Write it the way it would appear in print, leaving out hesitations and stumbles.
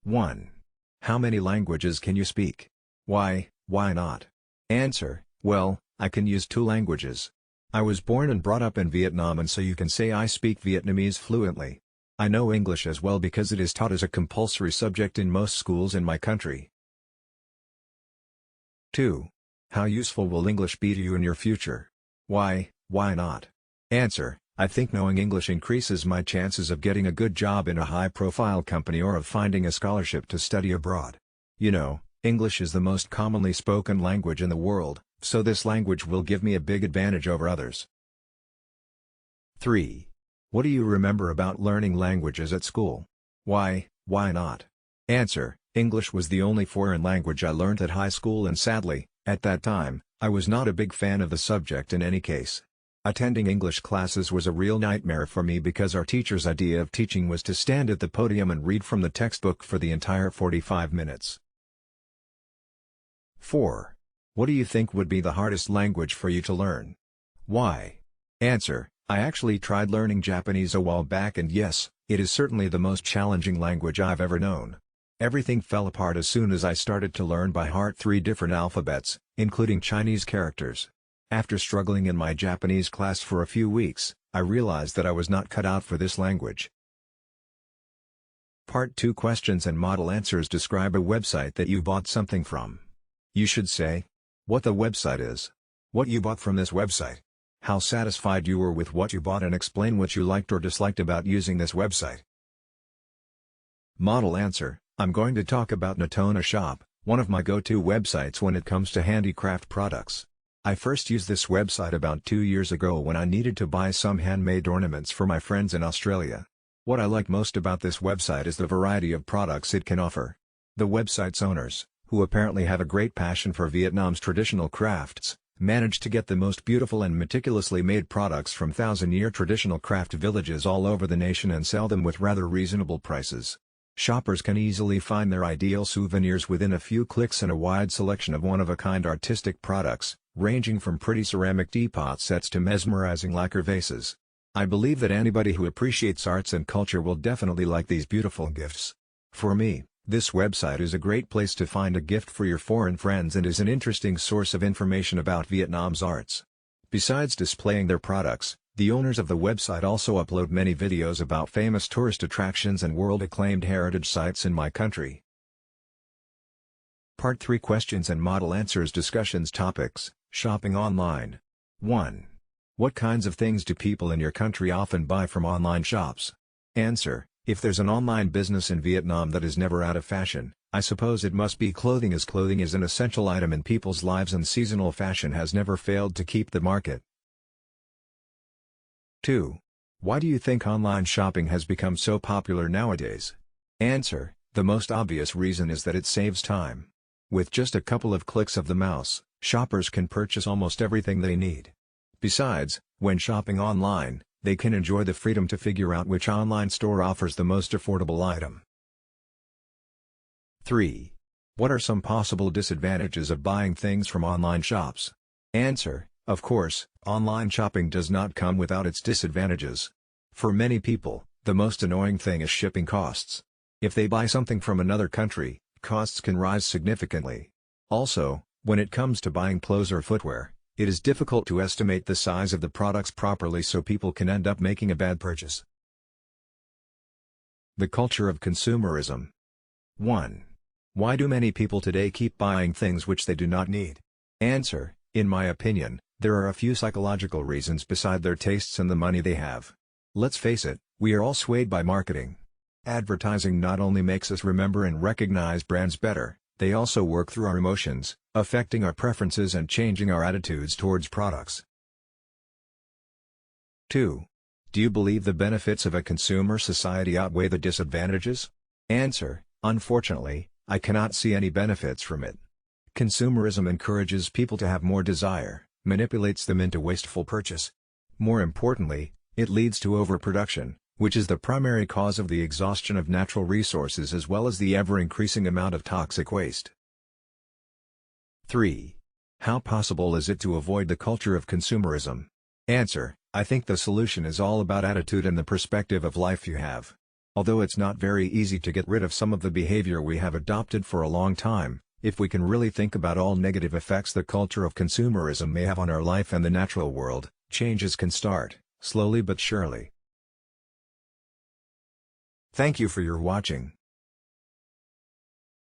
1. How many languages can you speak? Why not? Answer: well, I can use 2 languages. I was born and brought up in Vietnam, and so you can say I speak Vietnamese fluently. I know English as well because it is taught as a compulsory subject in most schools in my country. 2. How useful will English be to you in your future? Why not? Answer: I think knowing English increases my chances of getting a good job in a high-profile company or of finding a scholarship to study abroad. You know, English is the most commonly spoken language in the world, so this language will give me a big advantage over others. 3. What do you remember about learning languages at school? Why not? Answer: English was the only foreign language I learned at high school, and sadly, at that time, I was not a big fan of the subject in any case. Attending English classes was a real nightmare for me because our teacher's idea of teaching was to stand at the podium and read from the textbook for the entire 45 minutes. 4. What do you think would be the hardest language for you to learn? Why? Answer: I actually tried learning Japanese a while back, and yes, it is certainly the most challenging language I've ever known. Everything fell apart as soon as I started to learn by heart 3 different alphabets, including Chinese characters. After struggling in my Japanese class for a few weeks, I realized that I was not cut out for this language. Part 2 Questions and Model Answers. Describe a website that you bought something from. You should say what the website is, what you bought from this website, how satisfied you were with what you bought, and explain what you liked or disliked about using this website. Model answer: I'm going to talk about Natona Shop, one of my go-to websites when it comes to handicraft products. I first used this website about 2 years ago when I needed to buy some handmade ornaments for my friends in Australia. What I like most about this website is the variety of products it can offer. The website's owners, who apparently have a great passion for Vietnam's traditional crafts, managed to get the most beautiful and meticulously made products from thousand-year traditional craft villages all over the nation and sell them with rather reasonable prices. Shoppers can easily find their ideal souvenirs within a few clicks and a wide selection of one-of-a-kind artistic products, ranging from pretty ceramic teapot sets to mesmerizing lacquer vases. I believe that anybody who appreciates arts and culture will definitely like these beautiful gifts. For me, this website is a great place to find a gift for your foreign friends and is an interesting source of information about Vietnam's arts. Besides displaying their products, the owners of the website also upload many videos about famous tourist attractions and world-acclaimed heritage sites in my country. Part 3 Questions and Model Answers. Discussions. Topics: Shopping online. 1. What kinds of things do people in your country often buy from online shops? Answer: if there's an online business in Vietnam that is never out of fashion, I suppose it must be clothing, as clothing is an essential item in people's lives and seasonal fashion has never failed to keep the market. 2. Why do you think online shopping has become so popular nowadays? Answer: the most obvious reason is that it saves time. With just a couple of clicks of the mouse, shoppers can purchase almost everything they need. Besides, when shopping online, they can enjoy the freedom to figure out which online store offers the most affordable item. 3. What are some possible disadvantages of buying things from online shops? Answer: of course, online shopping does not come without its disadvantages. For many people, the most annoying thing is shipping costs. If they buy something from another country, costs can rise significantly. Also, when it comes to buying clothes or footwear, it is difficult to estimate the size of the products properly, so people can end up making a bad purchase. The culture of consumerism. 1. Why do many people today keep buying things which they do not need? Answer: in my opinion, there are a few psychological reasons beside their tastes and the money they have. Let's face it, we are all swayed by marketing. Advertising not only makes us remember and recognize brands better, they also work through our emotions, affecting our preferences and changing our attitudes towards products. 2. Do you believe the benefits of a consumer society outweigh the disadvantages? Answer: unfortunately, I cannot see any benefits from it. Consumerism encourages people to have more desire, manipulates them into wasteful purchase. More importantly, it leads to overproduction, which is the primary cause of the exhaustion of natural resources as well as the ever-increasing amount of toxic waste. 3. How possible is it to avoid the culture of consumerism? Answer: I think the solution is all about attitude and the perspective of life you have. Although it's not very easy to get rid of some of the behavior we have adopted for a long time, if we can really think about all negative effects the culture of consumerism may have on our life and the natural world, changes can start, slowly but surely. Thank you for your watching.